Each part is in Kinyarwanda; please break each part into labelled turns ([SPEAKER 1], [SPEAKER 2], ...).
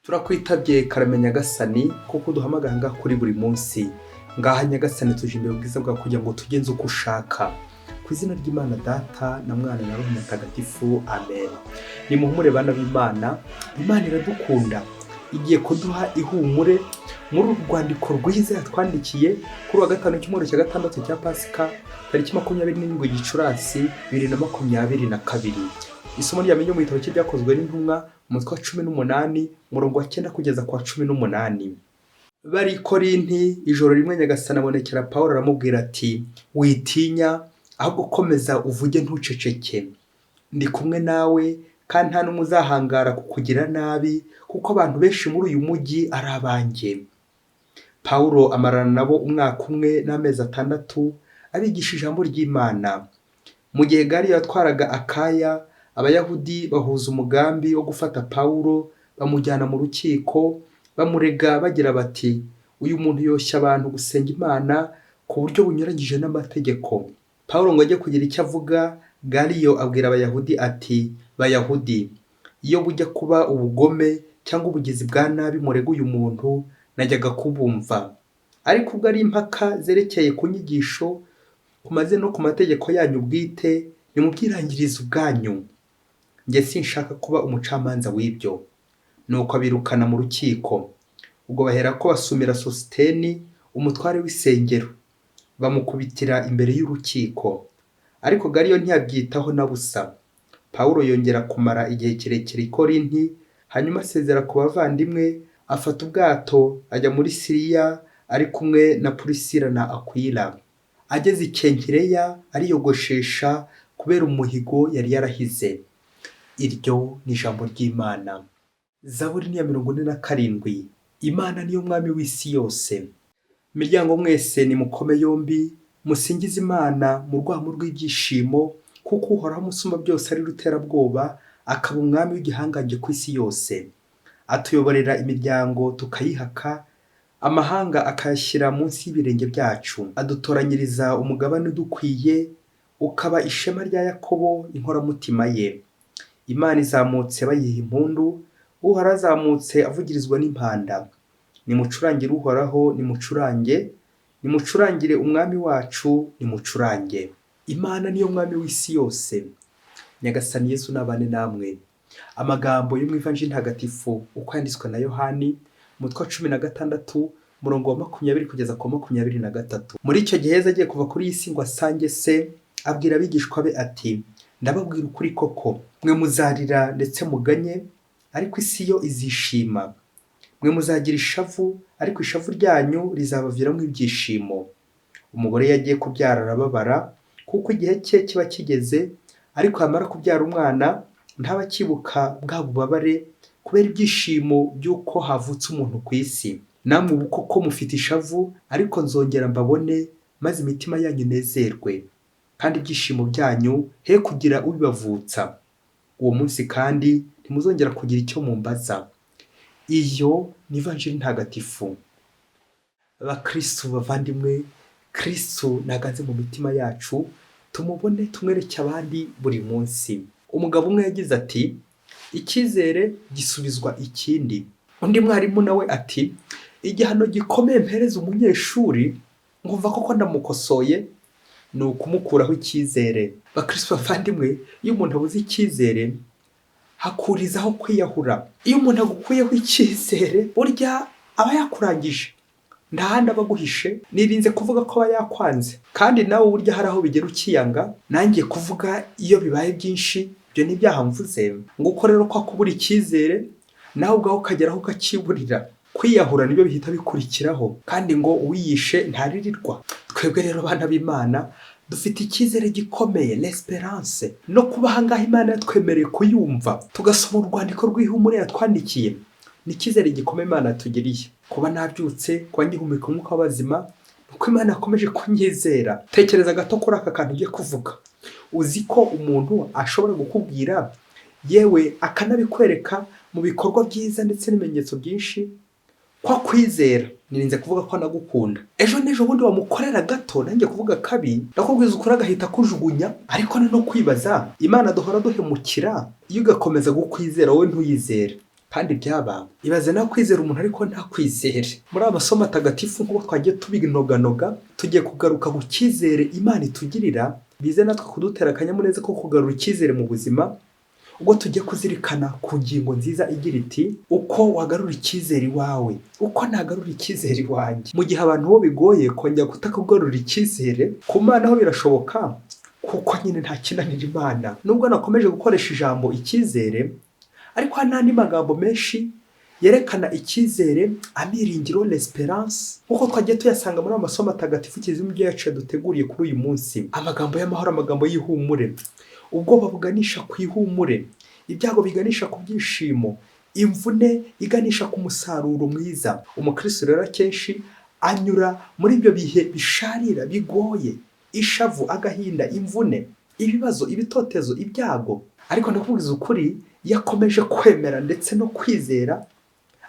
[SPEAKER 1] turakwitabye karame nyagasani kuko duhamagara ngaha kuri buri munsi ngaha nyagasani tuje imbere ubwiza bwawe kugira ngo tugenze uko ushaka ku izina ry'Imana Data na Mwana na Roho Mutagatifu amen. Nimuhumure bana b'Imana, Imana iradukunda igiye kuduha ihumure muri uru rwandiko rwiza yatwandikiye kuri wa gatanu cy'umwaka cya gatandatu cya Pasika tariki 27 Gicurasi 2022. Isomo ryamenye mu gitabo cy'ibyakozwe n'intumwa umutwe wa 18 umurongo wa 9 kugeza kwa 18. Bari Korinti ijoro rimwe nyagasana abonekera Paulo aramubwira ati witinya ahubwo komeza uvuge ntuceceke, ndi kumwe nawe kandi nta n'umuzahangara kukugira nabi kuko abantu benshi muri uyu mujyi ari abanjye. Paulo amarana nabo umwaka umwe n'amezi 6 abigisha ijambo ry'Imana. Mu gihe Gari yatwaraga Akaya, Abayahudi bahuza umugambi wo gufata Paulo bamujyana mu rukiko bamurega bagira bati uyu muntu yoshya abantu gusenga Imana ku buryo bunyuranyije n'amategeko. Paulo ngo ajye kugira icyo avuga, Galiyo abwira Abayahudi ati Bayahudi, iyo bujya kuba ubugome cyangwa ubugizi bwa nabi murega uyu muntu najyaga kubumva, ariko ubwo ari impaka zerekeye ku nyigisho ku mazina no ku mategeko yanyu bwite nimubyirangiriza ubwanyu, njye sinshaka kuba umucamanza w'ibyo. Nuko abirukana mu rukiko. Ubwo bahera ko basumira Sositeni umutware w'isengero bamukubitira imbere y'urukiko, ariko Galiyo ntiyabyitaho na busa. Paulo yongera kumara igihe kirekire i Korinti, hanyuma asezera ku bavandimwe afata ubwato ajya muri Siriya ari kumwe na Purisila na Akwila. Ageze i Kenkireya ariyogoshesha kubera umuhigo yari yarahize. Iryo ni ijambo ry'Imana. Zaburi ni ya 47. Imana niyo mwami w'isi yose. Miryango mwese ni mukome yombi, musingize Imana mu rwamo rw'ibyishimo, kuko uhoraho umusumba byose ari ruterabwoba, akaba umwami w'igihangange ku isi yose. Atuyoborera imiryango tukayihaka, amahanga akayashyira munsi y'ibirenge byacu. Adutoranyiriza umugabane udukwiye, ukaba ishema rya Yakobo inkoramutima ye. Imana izamutse bayiha impundu, uhoraho azamutse avugirizwa n'impanda. Nimucurangire uhoraho, nimucurangire umwami wacu, nimucurange. Imana niyo mwami w'isi yose. Nyagasani Yesu nabane namwe. Amagambo yo mu Ivanjili ntagatifu uko yanditswe na Yohani umutwe wa 16 umurongo wa 20 kugeza ku 23. Muri icyo gihe Yesu agiye kuva kuri iyi si ngo asange se, abwira abigishwa be ati ndababwira ukuri koko, mwe muzarira ndetse muganye, ariko isi yo izishima. Mwe muzagira ishavu, ariko ishavu ryanyu rizabaviramo ibyishimo. Umugore yagiye kubyara arababara kuko igihe cye kiba kigeze, ariko yamara kubyara umwana ntaba kibuka bwa bubabare kubera ibyishimo by'uko havutse umuntu ku isi. Namwe ubu koko mufite ishavu, ariko nzongera mbabone maze imitima yanyu inezerwe, kandi ibyishimo byanyu he kugira ubibavutsa. Uwo munsi kandi ntimuzongera kugira icyo mumbaza. Iyo ni Ivanjili ntagatifu. Abakristo bavandimwe, Kristo nagaze mu mitima yacu, tumubone tumwereke abandi buri munsi. Umugabo umwe yagize ati icyizere gisubizwa ikindi. Undi mwarimu nawe ati igihano gikomeye mpereza umunyeshuri ngumva koko ndamukosoye ni ukumukuraho icyizere. Bakristo bavandimwe, iyo umuntu abuze icyizere hakurizaho kwiyahura. Iyo umuntu agukuyeho icyizere burya aba yakurangije, nta handi aba aguhishe. Nirinze kuvuga ko aba yakwanze, kandi nawe burya hari aho bigera ukiyanga. Nanjye kuvuga iyo bibaye byinshi ibyo ni byaha mvuze. Nguko rero kwa kubura icyizere nawe ubwaho ukageraho ukakiburira. Kwiyahura nibyo bihita bikurikiraho, kandi ngo uwiyishe ntaririrwa. Twebwe rero bana b'Imana dufite icyizere gikomeye, l'espérance, no kubaha ngaho Imana yatwemereye kuyumva, tugasoma urwandiko rw'ihumure yatwandikiye. Ni icyizere gikomeye Imana yatugiriye. Kuba nabyutse, kuba ngihumeka umwuka w'abazima, nuko Imana yakomeje kunyizera. Tekereza gato kuri aka kantu ugiye kuvuga. Uzi ko umuntu ashobora gukubwira yewe akanabikwereka mu bikorwa byiza ndetse n'ibimenyetso byinshi kwa kwizera. Nirinze kuvuga ko anagukunda, ejo n'ejo bundi wamukorera gato nanjye kuvuga kabi ndakubwiza ukuri agahita kujugunya. Ariko no kwibaza, Imana duhora duhemukira iyo ugakomeza gukwizera wowe ntuyizere. kandi byaba ibaze nawe kwizera umuntu ariko nta kwizere. Muri amasomo atagatifu nk'uko twagiye tubinoganoga, tugiye kugaruka ku cyizere Imana itugirira, bize natwe kudutera akanyamuneza ko kugarura icyizere mu buzima, ubwo tugiye kuzirikana ku ngingo nziza igira iti uko wagarura icyizere iwawe, uko nagarura icyizere iwanjye. Mu gihe abantu bo bigoye kongera kutakugarura icyizere, ku Mana ho birashoboka kuko nyine nta kinanira Imana. Nubwo nakomeje gukoresha ijambo icyizere, ariko hari n'andi magambo menshi yerekana icyizere, amiringiro, l'espérance, nk'uko twagiye tuyasanga muri amasomo atagatifu kizima ibyo yacu duteguriye kuri uyu munsi. Amagambo y'amahoro, amagambo y'ihumure, ubwoba buganisha ku ihumure, ibyago biganisha ku byishimo, imvune iganisha ku musaruro mwiza. Umukristo rero akenshi anyura muri ibyo bihe bisharira, bigoye, ishavu, agahinda, imvune, ibibazo, ibitotezo, ibyago. Ariko ndakubwiza ukuri, yakomeje kwemera ndetse no kwizera,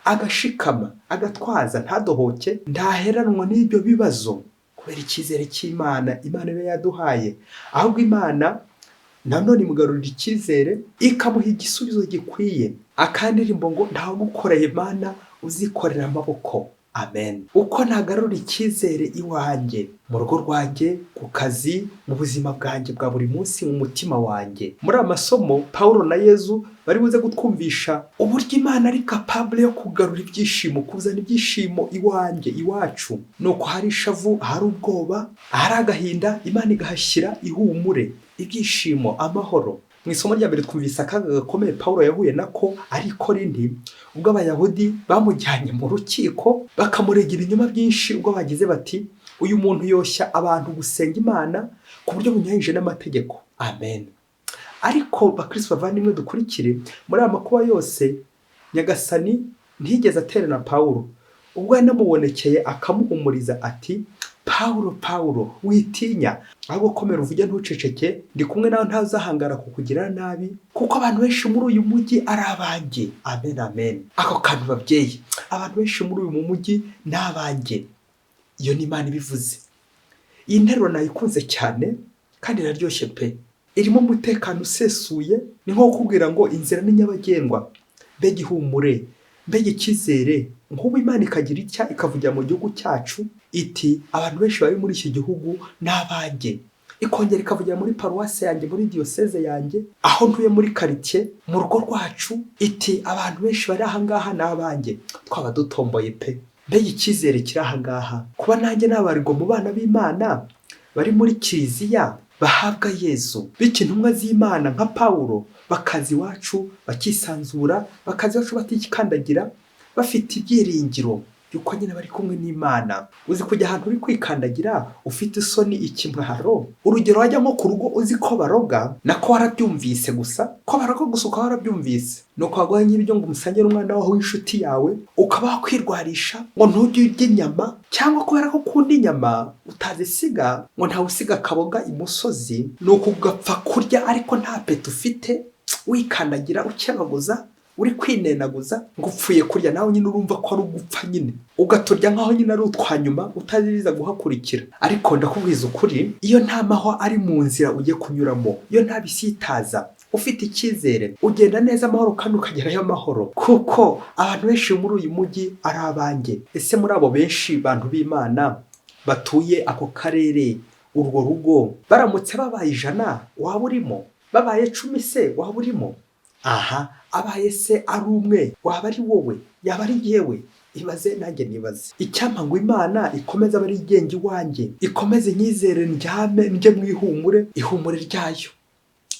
[SPEAKER 1] agashikama, agatwaza, ntadohoke, ntaheranwa n'ibyo bibazo kubera icyizere cy'Imana Imana iba yaduhaye. Ahubwo Imana nanone imugarurira icyizere, ikamuha igisubizo gikwiye. Akandirimbo ngo ntawagukoreye Mana uzikorera amaboko. Amen. Uko nagarura icyizere iwanjye, mu rugo rwanjye, ku kazi, mu buzima bwanjye bwa buri munsi, mu mutima wanjye. Muri amasomo Paulo na Yezu bari buze gutwumvisha uburyo Imana ari capable yo kugarura ibyishimo, kuzana ibyishimo iwanjye, iwacu. Nuko hari ishavu, hari ubwoba, hari agahinda, Imana igahashyira ihumure, ibyishimo, amahoro. Mu isomo rya mbere twumvise akaga gakomeye Paulo yahuye nako ari Korinti, ubwo Abayahudi bamujyanye mu rukiko bakamuregera ibinyoma byinshi, ubwo bagize bati uyu muntu yoshya abantu gusenga Imana ku buryo bunyuranyije n'amategeko. Amen. Ariko bakristo bavandimwe dukurikire, muri aya makuba yose Nyagasani ntigeze aterana Paulo, ubwo yanamubonekeye akamuhumuriza ati Paulo, witinya, ahubwo komera uvuge ntuceceke, ndi kumwe nawe, ntazahangara kukugirira nabi, kuko abantu benshi muri uyu mujyi ari abanjye. Amen, amen. Ako kantu babyeyi, abantu benshi muri uyu mujyi ni abanjye. Iyo ni Imana ibivuze. Iyi nteruro nayikunze cyane kandi iraryoshye pe, irimo umutekano usesuye. Ni nko kubwira ngo inzira ni nyabagendwa, mbega ihumure, mbega icyizere. Nk'ubu Imana ikagira icya ikavugira mu gihugu cyacu iti abantu benshi bari muri iki gihugu ni abanjye, ikongera ikavugira muri paruwasi yanjye, muri diyoseze yanjye, aho ntuye muri quartier, mu rugo rwacu, iti abantu benshi bari aha ngaha ni abanjye. Twaba dutomboye pe, mbega icyizere kiri aha ngaha. Kuba nanjye nabarirwa mu bana b'Imana bari muri kiliziya bahabwa Yezu, bityo intumwa z'Imana nka Paulo bakazi iwacu bakisanzura, bakazi iwacu batikandagira, bafite ibyiringiro yuko nyine bari kumwe n'Imana. Uzi kujya ahantu uri kwikandagira ufite isoni, ikimwaro. Urugero wajya nko ku rugo uzi ko baroga, nako warabyumvise gusa, ko baroga gusa ukaba warabyumvise. Nuko waguha nk'ibiryo ngo umusangire umwana wawe w'inshuti yawe, ukaba wakwirwarisha ngo ntujye urya inyama, cyangwa kubera ko ukunda inyama utazisiga, ngo ntawe usiga akaboga imusozi, nuko ugapfa kurya ariko nta peti ufite, wikandagira, ukebaguza, uri kwinenaguza ngo upfuye kurya. Nawe nyine urumva ko ari ugupfa nyine, ugaturya nkaho nyine ari utwanyuma utaziriza guhakurikira. Ariko ndakubwiza ukuri, iyo nta mahwa ari mu nzira ugiye kunyuramo, iyo nta bisitaza, ufite icyizere, ugenda neza amahoro kandi ukagerayo amahoro, kuko abantu benshi muri uyu mujyi ari abanjye. Ese muri abo benshi bantu b'Imana batuye ako karere, urwo rugo, baramutse babaye 100 waba urimo? Babaye 10 se waba urimo? Aha, abaye se ari umwe waba ari wowe, yaba ari yewe? Ibaze nanjye nibaze. Icyampa ngo Imana ikomeze abari igenga iwanjye, ikomeze nyizere, ndyame njye mu ihumure ryayo.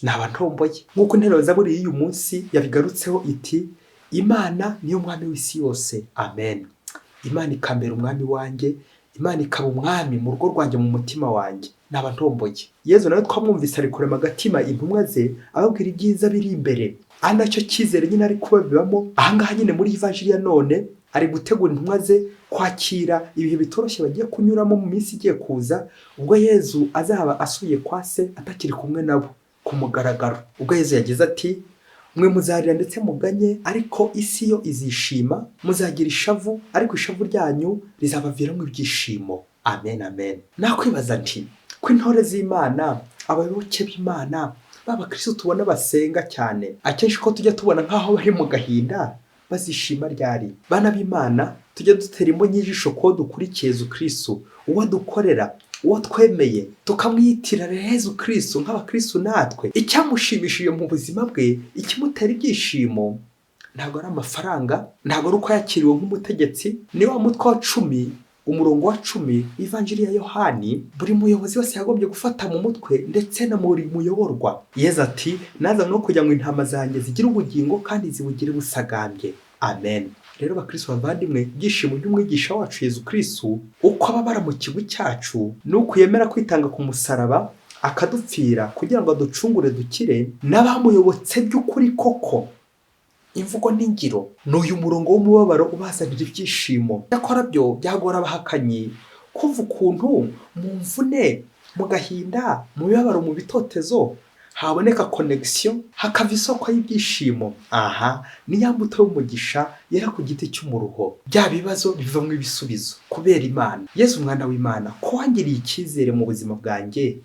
[SPEAKER 1] Naba ntomboye. Nk'uko interuro za buri y'uyu munsi yabigarutseho iti Imana niyo mwami w'isi yose. Amen. Imana ikambera umwami wanjye, Imana ikaba umwami mu rugo rwanjye, mu mutima wanjye. Naba ntomboye. Yezu nawe twamwumvise ari kurema agatima intumwa ze, ababwira ibyiza biri imbere. Aha nacyo cyizere nyine ari kubabibamo. Ahangaha nyine muri ivanjiri ya none ari gutegura intumwa ze kwakira ibihe bitoroshye bagiye kunyuramo mu minsi igiye kuza, ubwo Yezu azaba asubiye kwa se atakiri kumwe nabo ku mugaragaro. Ubwo Yezu yagize ati mwe muzarira ndetse muganye, ariko isi yo izishima, muzagira ishavu, ariko ishavu ryanyu rizabaviramo ibyishimo. Amen, amen. Nakwibaza nti ko intore z'Imana, abayoboke b'Imana, baba Kristo tubona basenga cyane, akenshi ko tujya tubona nkaho bari mu gahinda, bazishima ryari? Bana b'Imana, tujye dutera imboni y'ijisho ko dukurikiye Yezu Kristo, uwo dukorera, uwo twemeye, tukamwitira Yezu Kristo nk'abakristo natwe. Icyamushimishije mu buzima bwe, ikimutera ibyishimo, ntabwo ari amafaranga, ntabwo ari uko yakiriwe nk'umutegetsi. Ni wa mutwe wa 10, umurongo wa 10 Ivanjiri ya Yohani, buri muyobozi wese yagombye gufata mu mutwe ndetse na muri muyoborwa. Yezu ati, naza no kugira ngo intama zanjye zigire ubugingo kandi zibugire busagambye. Amen. Rero bakristo bavandimwe, ibyishimo by'umwigisha wacu Yezu Kristo, uko ababara mu kigo cyacu, nuko yemera kwitanga ku musaraba akadupfira kugira ngo aducungure dukire, n'abamuyobotse by'ukuri koko. Imvugo n'ingiro n'uyu murongo w'umubabaro ubazanira ibyishimo. Yakora byo byagora abahakanyi kumva ukuntu mu mvune, mu gahinda, mu mibabaro, mu bitotezo haboneka connection, hakava isoko y'ibyishimo. Aha ni ya mbuto y'umugisha yera ku giti cy'umuruho. Bya bibazo bivamo ibisubizo kubera Imana. Yesu umwana w'Imana, ko wangiriye icyizere mu buzima bwanjye,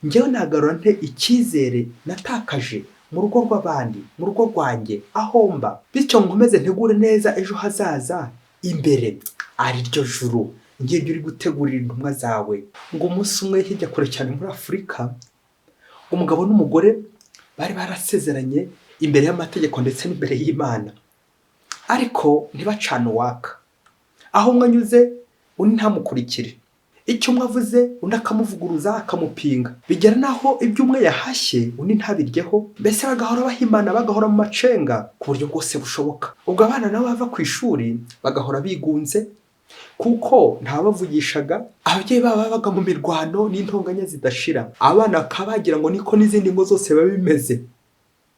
[SPEAKER 1] njyewe nagarura nte icyizere natakaje mu rugo rw'abandi, mu rugo rwanjye aho mba, bityo nkomeze ntegure neza ejo hazaza imbere ari ryo juru ngiye uri gutegurira intumwa zawe. Ngo umunsi umwe hirya kure cyane muri Afurika, umugabo n'umugore bari barasezeranye imbere y'amategeko ndetse n'imbere y'Imana, ariko ntibacana uwaka. Aho umwe anyuze undi ntamukurikire, icyo umwe avuze undi akamuvuguruza akamupinga, bigera naho ibyo umwe yahashye undi ntabiryeho, mbese bagahora bahimana, bagahora mu macenga ku buryo bwose bushoboka. Ubwo abana nabo bava ku ishuri bagahora bigunze kuko ntabavugishaga. Ababyeyi babo babaga mu mirwano n'intonganya zidashira. Abana bakaba bagira ngo niko n'izindi ngo zose biba bimeze,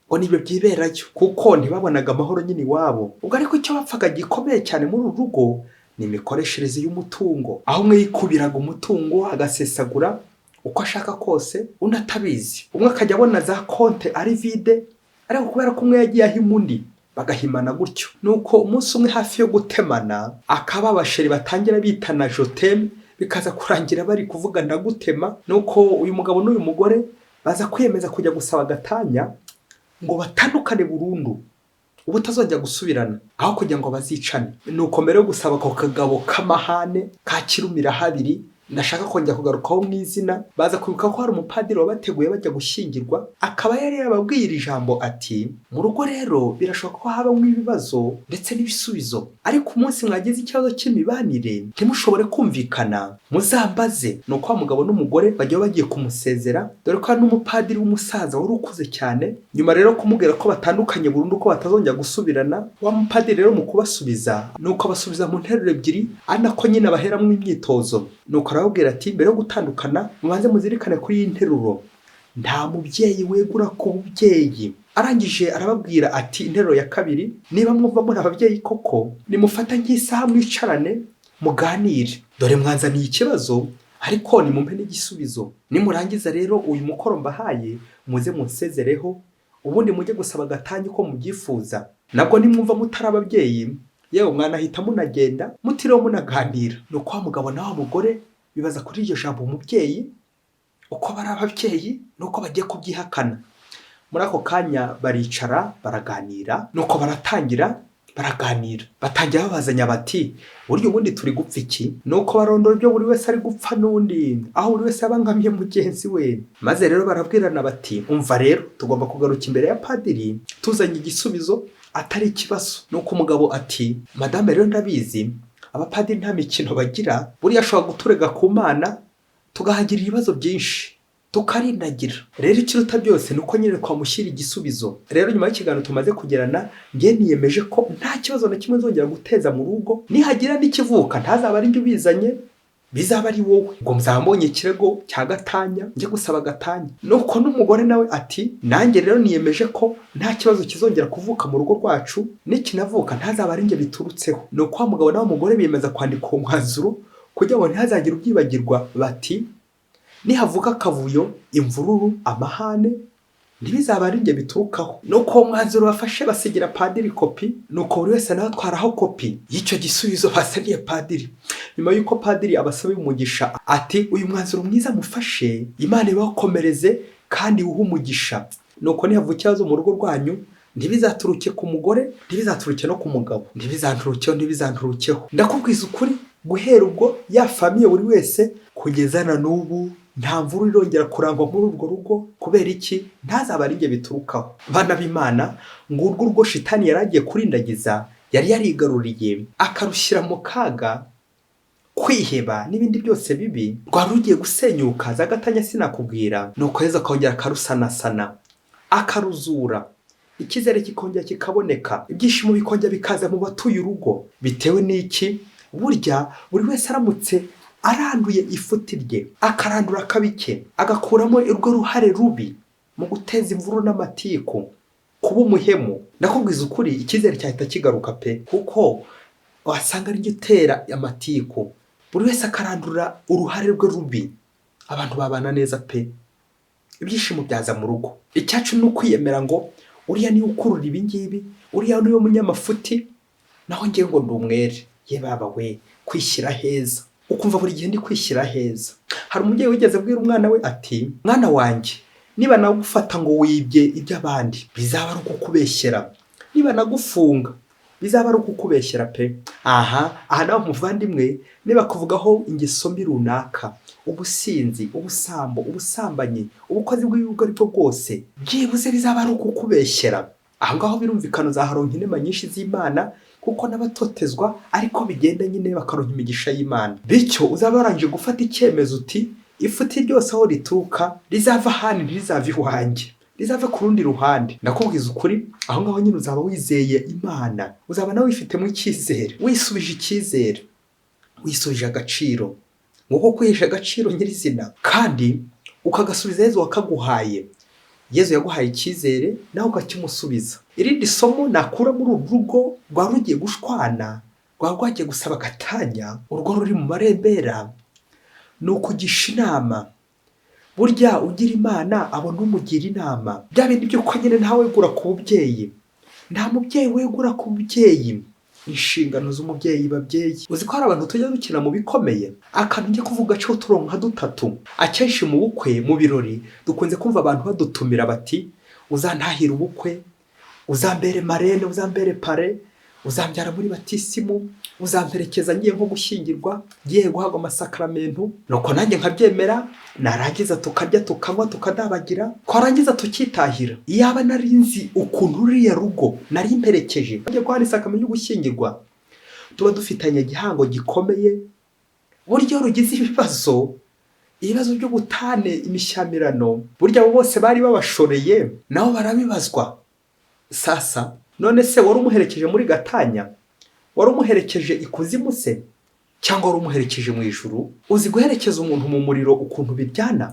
[SPEAKER 1] ngo nibyo byiberayo, kuko ntibabonaga amahoro nyine iwabo. Ubwo ariko icyo bapfaga gikomeye cyane muri uru rugo ni imikoreshereze y'umutungo, aho umwe yikubiraga umutungo agasesagura uko ashaka kose, undi atabizi. Umwe akajya abona za konte ari vide, ariko kubera ko umwe yagiye ahima undi, bagahimana gutyo. Nuko umunsi umwe hafi yo gutemana, akaba abasheri batangira bitana joteme, bikaza kurangira bari kuvuga ndagutema. Nuko uyu mugabo n'uyu mugore baza kwiyemeza kujya gusaba agatanya ngo batandukane burundu, ubu tazongera gusubirana, aho kugira ngo bazicane. Nuko mbere yo gusaba ako kagabo k'amahane ka kirumira habiri, ndashaka kongera kugarukaho mu izina, baza kwibuka ko hari umupadiri wabateguye bajya gushyingirwa, akaba yari yababwiye iri jambo ati, mu rugo rero birashoboka ko habamo ibibazo ndetse n'ibisubizo, ariko umunsi mwagize ikibazo cy'imibanire ntimushobore kumvikana, muzambaze. Nuko wa mugabo n'umugore bajya bagiye kumusezera, dore ko ari n'umupadiri w'umusaza wari ukuze cyane. Nyuma rero kumubwira ko batandukanye burundu, ko batazongera gusubirana, wa mupadiri rero mu kubasubiza, nuko abasubiza mu nteruro ebyiri, ari nako nyine baheramo imyitozo. Nuko arababwira ati, mbere yo gutandukana mubanze muzirikane kuri iyi nteruro, nta mubyeyi wegura ku bubyeyi. Arangije arababwira ati, interuro ya kabiri, niba mwumva muri ababyeyi koko, nimufata nk'isaha mwicarane muganire, dore mwanzaniye ikibazo ariko nimumpe n'igisubizo. Nimurangiza rero uyu mukoro mbahaye, muze munsezereho, ubundi mujye gusaba agatanya uko mubyifuza. Nabwo nimwumva mutari ababyeyi, yewe mwanahita munagenda mutiriwe munaganira. Nuko wa mugabo na wa mugore bibaza kuri iryo jambo umubyeyi, uko bari ababyeyi nuko bagiye kubyihakana. Muri ako kanya baricara baraganira, nuko baratangira baraganira, batangira babazanya bati, buryo ubundi turi gupfa iki? Nuko barondora ibyo buri wese ari gupfa n'undi, aho buri wese abangamiye mugenzi we. Maze rero barabwirana bati, umva rero tugomba kugaruka imbere ya padiri tuzanye igisubizo atari ikibazo. Nuko umugabo ati, madame rero ndabizi abapadiri nta mikino bagira, buriya ashobora guturega ku Mana tugahagira ibibazo byinshi tukarindagira. Rero ikiruta byose nuko nyine twamushyira igisubizo. Rero nyuma y'ikiganiro tumaze kugerana, ngiye niyemeje ko nta kibazo na kimwe nzongera guteza mu rugo, nihagira n'ikivuka ntazaba ari njye ubizanye, bizaba ari wowe. Ngo mzambonye ikirego cya gatanya njye gusaba gatanya. Nuko n'umugore nawe ati, nanjye rero niyemeje ko nta kibazo kizongera kuvuka mu rugo rwacu, nikinavuka ntazaba ari njye biturutseho. Nuko wa mugabo nawe umugore biyemeza kwandika umwanzuro kugira ngo ntihazagire ubyibagirwa. Bati, nihavuka akavuyo, imvururu, amahane, ntibizaba ari njye biturukaho. Nuko uwo mwanzuro bafashe basigira padiri kopi, nuko buri wese nawe atwaraho kopi y'icyo gisubizo basaniye padiri. Nyuma y'uko padiri abasaba umugisha ati, uyu mwanzuro mwiza mufashe, Imana ibakomereze kandi uhe umugisha. Nuko nihavuka ikibazo mu rugo rwanyu, ntibizaturuke ku mugore, ntibizaturuke no ku mugabo, ntibizanturukeho. Ndakubwiza ukuri, guhera ubwo ya famiye buri wese kugeza na n'ubu nta mvura irongera kurangwa muri urwo rugo. Kubera iki? Ntazaba ari njye biturukaho. Bana b'Imana, ngo urwo rugo shitani yaragiye kurindagiza yari yarigaruriye akarushyira mu kaga, kwiheba n'ibindi byose bibi, rwari rugiye gusenyuka zagatanya sinakubwira. Nuko Yesu akongera akarusanasana, akaruzura, icyizere kikongera kikaboneka, ibyishimo bikongera bikaza mu batuye urugo. Bitewe n'iki? Burya buri wese aramutse aranduye ifuti rye, akarandura akabike, agakuramo urwo ruhare rubi mu guteza imvuru n'amatiku, kuba umuhemu, ndakubwiza ukuri, icyizere cyahita kigaruka pe, kuko wasanga ari utera amatiku. Buri wese akarandura uruhare rwe rubi, abantu babana neza pe, ibyishimo byaza mu rugo. Icyacu ni ukwiyemera ngo uriya niwe ukurura ibi ngibi, uriya niwe munyamafuti, naho ngewe ngo ndi umwere. Ye baba we, kwishyira heza, ukumva buri gihe ndi kwishyira heza. Hari umubyeyi wigeze abwira umwana we ati, mwana wanjye, niba nagufata ngo wibye iby'abandi, bizaba ari ukukubeshyera. Niba nagufunga, bizaba ari ukukubeshyera pe. Aha nawe muvandimwe, niba kuvugaho ingeso mbi runaka, ubusinzi, ubusambo, ubusambanyi, ubukozi bw'ubwo aribwo bwose, byibuze bizaba ari ukukubeshyera. Aho ngaho birumvikana uzaharonka inema nyinshi z'Imana, kuko n'abatotezwa ariko bigenda nyine bakaronka imigisha y'Imana. Bityo uzaba warangije gufata icyemezo uti, ifuti ryose aho rituruka rizava hano, ntirizava iwanjye, rizava ku rundi ruhande. Ndakubwiza ukuri, aho ngaho nyine uzaba wizeye Imana, uzaba nawe wifitemo icyizere, wisubije icyizere, wisubije agaciro, nk'uko kwihesha agaciro nyirizina, kandi ukagasubiza Yesu wakaguhaye. Yesu yaguhaye icyizere, nawe ukakimusubiza. Irindi somo nakura muri uru rugo rwari rugiye gushwana, rwari rwagiye gusaba agatanya, urwo ruri mu marembera, ni ukugisha inama. Burya ugira Imana abona umugira inama. Bya bindi by'uko nyine ntawe wegura ku mubyeyi, nta mubyeyi wegura ku mubyeyi. Inshingano z'umubyeyi babyeyi, uzi ko hari abantu tujya dukina mu bikomeye, akantu njye kuvuga cyo turonka dutatu. Akenshi mu bukwe, mu birori, dukunze kumva abantu badutumira bati, uzantahira ubukwe, uzambere marene, uzambere pare, uzambyara muri batisimu, uzamperekeza ngiye nko gushyingirwa, ngiye guhabwa amasakramentu. Nuko nanjye nkabyemera, narangiza tukarya tukanywa tukadabagira, twarangiza tukitahira. Iyaba nari nzi ukuntu ruriya rugo nari mperekeje ngiye guhana isakramentu yo gushyingirwa, tuba dufitanye igihango gikomeye. Burya rugize ibibazo byo gutane imishyamirano, burya abo bose bari babashoreye nabo barabibazwa. Sasa none se wari umuherekeje muri gatanya? Wari umuherekeje ikuzimu se? Cyangwa wari umuherekeje mu ijuru? Uzi guherekeza umuntu mu muriro ukuntu biryana?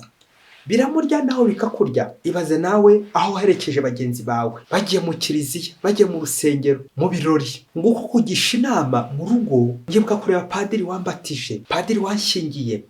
[SPEAKER 1] Biramurya naho bikakurya. Ibaze nawe aho uherekeje bagenzi bawe, bagiye mu kiliziya, bagiye mu rusengero, mu birori, nguko kugisha inama mu rugo. Ngibuka kureba padiri wambatije, padiri wanshyingiye,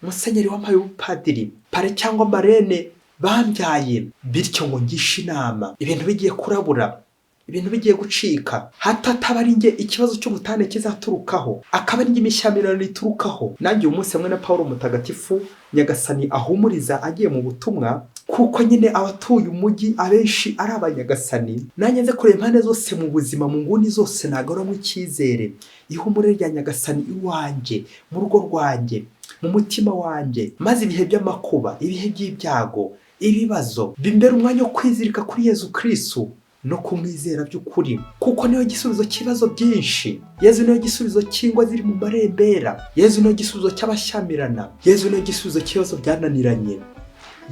[SPEAKER 1] musenyeri wampaye ubupadiri, pare cyangwa marene bambyaye. Bityo ngo ngishe inama, ibintu bigiye kurabura, ibintu bigiye gucika, hatataba ari nge ikibazo cy'ubutane kizaturukaho, akaba ari nge imishyamirano iturukaho. Nanjye uyu munsi hamwe na Pawulo mutagatifu, Nyagasani ahumuriza agiye mu butumwa, kuko nyine abatuye umujyi abenshi ari abanyagasani. Nanjye nze kureba impande zose mu buzima, mu nguni zose nagaruramo icyizere, ihumure rya Nyagasani iwanjye, mu rugo rwanjye, mu mutima wanjye, maze ibihe by'amakuba, ibihe by'ibyago, ibibazo bimbera umwanya wo kwizirika kuri Yesu Kristo no kumwizera by'ukuri, kuko niyo gisubizo cy'ibibazo byinshi. Yesu niyo gisubizo cy'ingwa ziri mu marembera, Yesu niyo gisubizo cy'abashyamirana, Yesu niyo gisubizo cy'ibibazo byananiranye.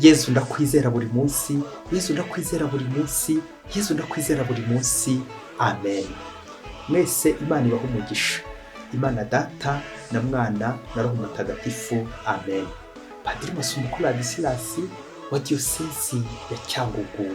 [SPEAKER 1] Yesu ndakwizera buri munsi, Yesu ndakwizera buri munsi, Yesu ndakwizera buri munsi. Amen. Mwese Imana ibahe umugisha, Imana Data na Mwana na Roho Mutagatifu. Amen. Padiri Masumbuko Ladislas wa Diyosezi ya Cyangugu.